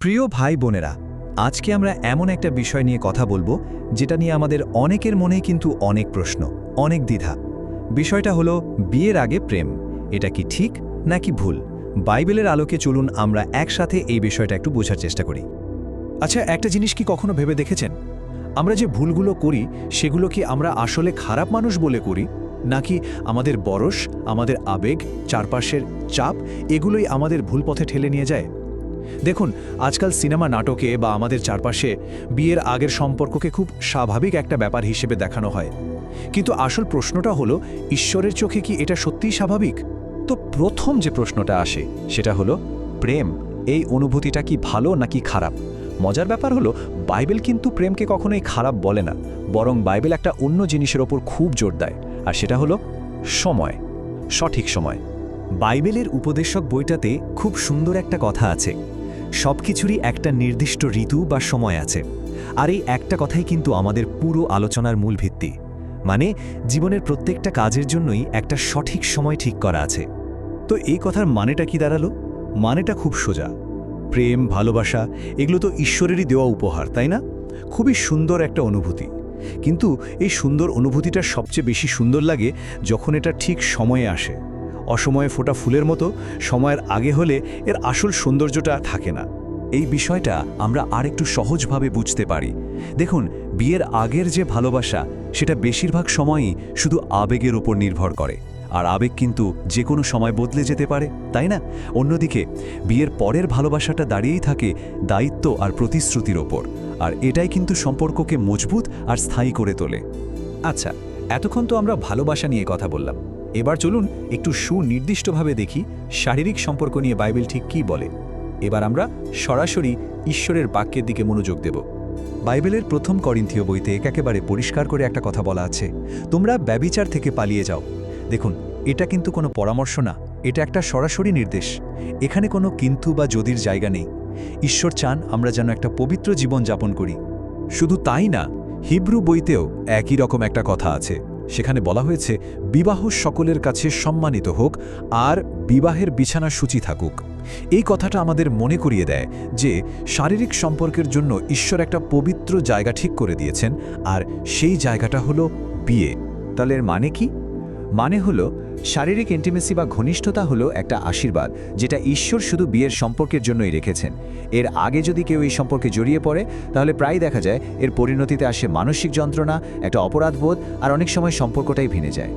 প্রিয় ভাই বোনেরা, আজকে আমরা এমন একটা বিষয় নিয়ে কথা বলবো যেটা নিয়ে আমাদের অনেকের মনে কিন্তু অনেক প্রশ্ন, অনেক দ্বিধা। বিষয়টা হলো বিয়ের আগে প্রেম। এটা কি ঠিক নাকি ভুল? বাইবেলের আলোকে চলুন আমরা একসাথে এই বিষয়টা একটু বোঝার চেষ্টা করি। আচ্ছা, একটা জিনিস কি কখনো ভেবে দেখেছেন, আমরা যে ভুলগুলো করি সেগুলো কি আমরা আসলে খারাপ মানুষ বলে করি, নাকি আমাদের বয়স, আমাদের আবেগ, চারপাশের চাপ এগুলোই আমাদের ভুল পথে ঠেলে নিয়ে যায়? দেখুন, আজকাল সিনেমা, নাটকে বা আমাদের চারপাশে বিয়ের আগের সম্পর্ককে খুব স্বাভাবিক একটা ব্যাপার হিসেবে দেখানো হয়। কিন্তু আসল প্রশ্নটা হলো, ঈশ্বরের চোখে কি এটা সত্যিই স্বাভাবিক? তো প্রথম যে প্রশ্নটা আসে সেটা হলো, প্রেম এই অনুভূতিটা কি ভালো নাকি খারাপ? মজার ব্যাপার হলো, বাইবেল কিন্তু প্রেমকে কখনোই খারাপ বলে না, বরং বাইবেল একটা অন্য জিনিসের ওপর খুব জোর দেয়, আর সেটা হলো সময়, সঠিক সময়। বাইবেলের উপদেশক বইটাতে খুব সুন্দর একটা কথা আছে, সব কিছুরই একটা নির্দিষ্ট ঋতু বা সময় আছে। আর এই একটা কথাই কিন্তু আমাদের পুরো আলোচনার মূল ভিত্তি। মানে জীবনের প্রত্যেকটা কাজের জন্যই একটা সঠিক সময় ঠিক করা আছে। তো এই কথার মানেটা কি দাঁড়ালো? মানেটা খুব সোজা। প্রেম, ভালোবাসা এগুলো তো ঈশ্বরেরই দেওয়া উপহার, তাই না? খুবই সুন্দর একটা অনুভূতি। কিন্তু এই সুন্দর অনুভূতিটা সবচেয়ে বেশি সুন্দর লাগে যখন এটা ঠিক সময়ে আসে। অসময়ে ফোটা ফুলের মতো সময়ের আগে হলে এর আসল সৌন্দর্যটা থাকে না। এই বিষয়টা আমরা আরেকটু সহজভাবে বুঝতে পারি। দেখুন, বিয়ের আগের যে ভালোবাসা সেটা বেশিরভাগ সময়ই শুধু আবেগের উপর নির্ভর করে, আর আবেগ কিন্তু যে কোনো সময় বদলে যেতে পারে, তাই না? অন্যদিকে বিয়ের পরের ভালোবাসাটা দাঁড়িয়েই থাকে দায়িত্ব আর প্রতিশ্রুতির ওপর, আর এটাই কিন্তু সম্পর্ককে মজবুত আর স্থায়ী করে তোলে। আচ্ছা, এতক্ষণ তো আমরা ভালোবাসা নিয়ে কথা বললাম। এবার চলুন একটু সুনির্দিষ্টভাবে দেখি শারীরিক সম্পর্ক নিয়ে বাইবেল ঠিক কী বলে। এবার আমরা সরাসরি ঈশ্বরের বাক্যের দিকে মনোযোগ দেব। বাইবেলের প্রথম করিন্থীয় বইতে একেবারে পরিষ্কার করে একটা কথা বলা আছে, তোমরা ব্যভিচার থেকে পালিয়ে যাও। দেখুন, এটা কিন্তু কোনো পরামর্শ না, এটা একটা সরাসরি নির্দেশ। এখানে কোনো কিন্তু বা যদির জায়গা নেই। ঈশ্বর চান আমরা যেন একটা পবিত্র জীবন যাপন করি। শুধু তাই না, হিব্রু বইতেও একই রকম একটা কথা আছে। সেখানে বলা হয়েছে, বিবাহ সকলের কাছে সম্মানিত হোক আর বিবাহের বিছানা সূচি থাকুক। এই কথাটা আমাদের মনে করিয়ে দেয় যে শারীরিক সম্পর্কের জন্য ঈশ্বর একটা পবিত্র জায়গা ঠিক করে দিয়েছেন, আর সেই জায়গাটা হলো বিয়ে। তাহলে এর মানে কি? মানে হলো, শারীরিক ইন্টিমেসি বা ঘনিষ্ঠতা হলো একটা আশীর্বাদ, যেটা ঈশ্বর শুধু বিয়ের সম্পর্কের জন্যই রেখেছেন। এর আগে যদি কেউ এই সম্পর্কে জড়িয়ে পড়ে, তাহলে প্রায় দেখা যায় এর পরিণতিতে আসে মানসিক যন্ত্রণা, একটা অপরাধবোধ, আর অনেক সময় সম্পর্কটাই ভেঙে যায়।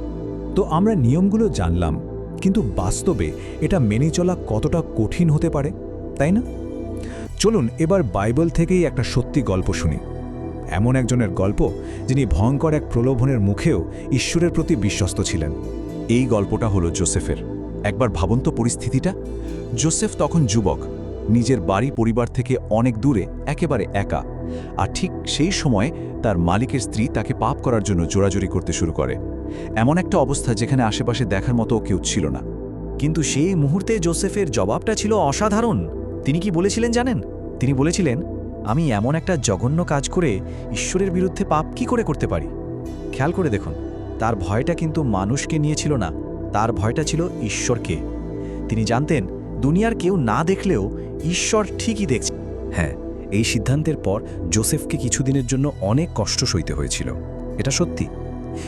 তো আমরা নিয়মগুলো জানলাম, কিন্তু বাস্তবে এটা মেনে চলা কতটা কঠিন হতে পারে, তাই না? চলুন এবার বাইবেল থেকেই একটা সত্যি গল্প শুনি। এমন একজনের গল্প যিনি ভয়ঙ্কর এক প্রলোভনের মুখেও ঈশ্বরের প্রতি বিশ্বস্ত ছিলেন। এই গল্পটা হলো জোসেফের। একবার ভাবন্ত পরিস্থিতিটা, জোসেফ তখন যুবক, নিজের বাড়ি পরিবার থেকে অনেক দূরে, একেবারে একা। আর ঠিক সেই সময় তার মালিকের স্ত্রী তাকে পাপ করার জন্য জোরাজুরি করতে শুরু করে। এমন একটা অবস্থা যেখানে আশেপাশে দেখার মতো কেউ ছিল না। কিন্তু সেই মুহূর্তে জোসেফের জবাবটা ছিল অসাধারণ। তিনি কি বলেছিলেন জানেন? তিনি বলেছিলেন, আমি এমন একটা জঘন্য কাজ করে ঈশ্বরের বিরুদ্ধে পাপ কি করে করতে পারি? খেয়াল করে দেখুন, তার ভয়টা কিন্তু মানুষকে নিয়ে ছিল না, তার ভয়টা ছিল ঈশ্বরকে। তিনি জানতেন দুনিয়ার কেউ না দেখলেও ঈশ্বর ঠিকই দেখছে। হ্যাঁ, এই সিদ্ধান্তের পর জোসেফকে কিছুদিনের জন্য অনেক কষ্ট সইতে হয়েছিল, এটা সত্যি।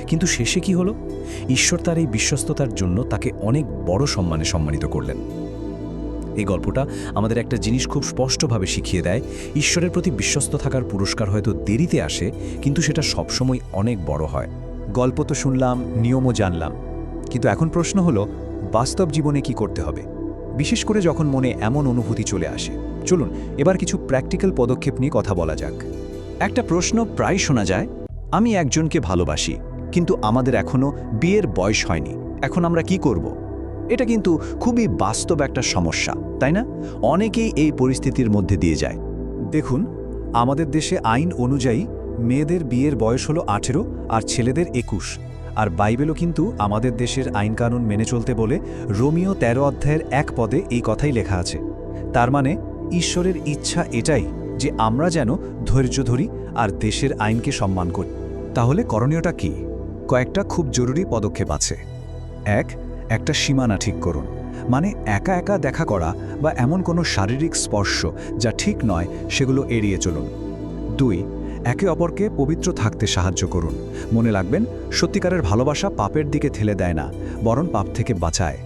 কিন্তু শেষে কি হলো? ঈশ্বর তার এই বিশ্বস্ততার জন্য তাকে অনেক বড় সম্মানে সম্মানিত করলেন। এই গল্পটা আমাদের একটা জিনিস খুব স্পষ্টভাবে শিখিয়ে দেয়, ঈশ্বরের প্রতি বিশ্বস্ত থাকার পুরস্কার হয়তো দেরিতে আসে, কিন্তু সেটা সবসময় অনেক বড় হয়। গল্প তো শুনলাম, নিয়মও জানলাম, কিন্তু এখন প্রশ্ন হলো, বাস্তব জীবনে কি করতে হবে? বিশেষ করে যখন মনে এমন অনুভূতি চলে আসে। চলুন এবার কিছু প্র্যাকটিক্যাল পদক্ষেপ নিয়ে কথা বলা যাক। একটা প্রশ্ন প্রায় শোনা যায়, আমি একজনকে ভালোবাসি, কিন্তু আমাদের এখনও বিয়ের বয়স হয়নি, এখন আমরা কি করব? এটা কিন্তু খুবই বাস্তব একটা সমস্যা, তাই না? অনেকেই এই পরিস্থিতির মধ্যে দিয়ে যায়। দেখুন, আমাদের দেশে আইন অনুযায়ী মেয়েদের বিয়ের বয়স হলো 18 আর ছেলেদের 21। আর বাইবেলও কিন্তু আমাদের দেশের আইনকানুন মেনে চলতে বলে রোমিও 13 অধ্যায়ের 1 পদে এই কথাই লেখা আছে। তার মানে ঈশ্বরের ইচ্ছা এটাই যে আমরা যেন ধৈর্য ধরি আর দেশের আইনকে সম্মান করি। তাহলে করণীয়টা কি? কয়েকটা খুব জরুরি পদক্ষেপ আছে। একটা সীমানা ঠিক করুন। মানে একা একা দেখা করা বা এমন কোনো শারীরিক স্পর্শ যা ঠিক নয় সেগুলো এড়িয়ে চলুন। 2. একে অপরকে পবিত্র থাকতে সাহায্য করুন। মনে রাখবেন, সত্যিকারের ভালোবাসা পাপের দিকে ঠেলে দেয় না, বরং পাপ থেকে বাঁচায়।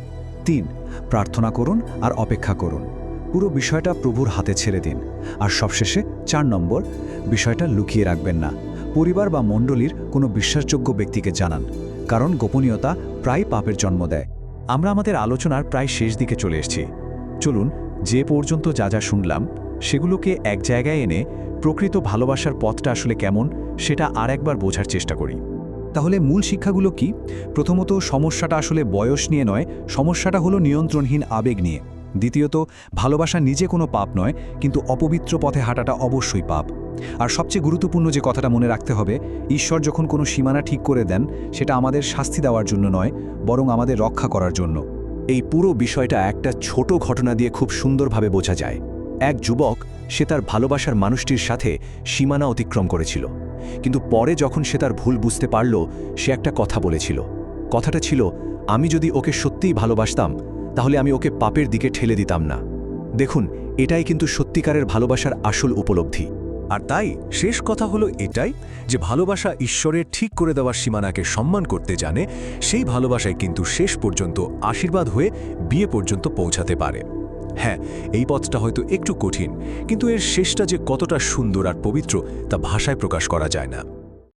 3. প্রার্থনা করুন আর অপেক্ষা করুন। পুরো বিষয়টা প্রভুর হাতে ছেড়ে দিন। আর সবশেষে 4 নম্বর, বিষয়টা লুকিয়ে রাখবেন না। পরিবার বা মণ্ডলীর কোনো বিশ্বাসযোগ্য ব্যক্তিকে জানান, কারণ গোপনীয়তা প্রায় পাপের জন্ম দেয়। আমরা আমাদের আলোচনার প্রায় শেষ দিকে চলে এসেছি। চলুন, যে পর্যন্ত যা যা শুনলাম সেগুলোকে এক জায়গায় এনে প্রকৃত ভালোবাসার পথটা আসলে কেমন সেটা আর একবার বোঝার চেষ্টা করি। তাহলে মূল শিক্ষাগুলো কি? প্রথমত, সমস্যাটা আসলে বয়স নিয়ে নয়, সমস্যাটা হলো নিয়ন্ত্রণহীন আবেগ নিয়ে। দ্বিতীয়ত, ভালোবাসা নিজে কোনো পাপ নয়, কিন্তু অপবিত্র পথে হাঁটাটা অবশ্যই পাপ। আর সবচেয়ে গুরুত্বপূর্ণ যে কথাটা মনে রাখতে হবে, ঈশ্বর যখন কোনো সীমানা ঠিক করে দেন, সেটা আমাদের শাস্তি দেওয়ার জন্য নয়, বরং আমাদের রক্ষা করার জন্য। এই পুরো বিষয়টা একটা ছোট ঘটনা দিয়ে খুব সুন্দরভাবে বোঝা যায়। এক যুবক, সে তার ভালোবাসার মানুষটির সাথে সীমানা অতিক্রম করেছিল, কিন্তু পরে যখন সে তার ভুল বুঝতে পারল, সে একটা কথা বলেছিল। কথাটা ছিল, আমি যদি ওকে সত্যিই ভালোবাসতাম তাহলে আমি ওকে পাপের দিকে ঠেলে দিতাম না। দেখুন, এটাই কিন্তু সত্যিকারের ভালোবাসার আসল উপলব্ধি। আর তাই শেষ কথা হলো এটাই যে ভালোবাসা ঈশ্বরের ঠিক করে দেওয়ার সীমানাকে সম্মান করতে জানে, সেই ভালোবাসায় কিন্তু শেষ পর্যন্ত আশীর্বাদ হয়ে বিয়ে পর্যন্ত পৌঁছাতে পারে। হ্যাঁ, এই পথটা হয়তো একটু কঠিন, কিন্তু এর শেষটা যে কতটা সুন্দর আর পবিত্র তা ভাষায় প্রকাশ করা যায় না।